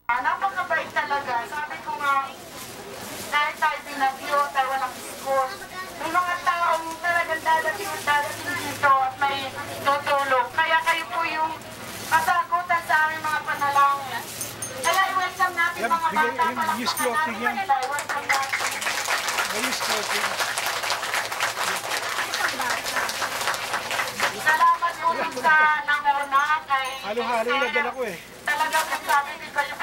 Napakabait talaga. Sabi ko nga, dahil tayo binagyo, tayo walang school. May mga taong talagang dadating dito at may tutulong. Kaya kayo po yung kasagutan sa aming mga panalangin. Kaya i-welcome natin mga bata. Welcome natin. Salamat po rin sa nanguna kay halo-halo na dala ko eh. Talagang sabi ko kayo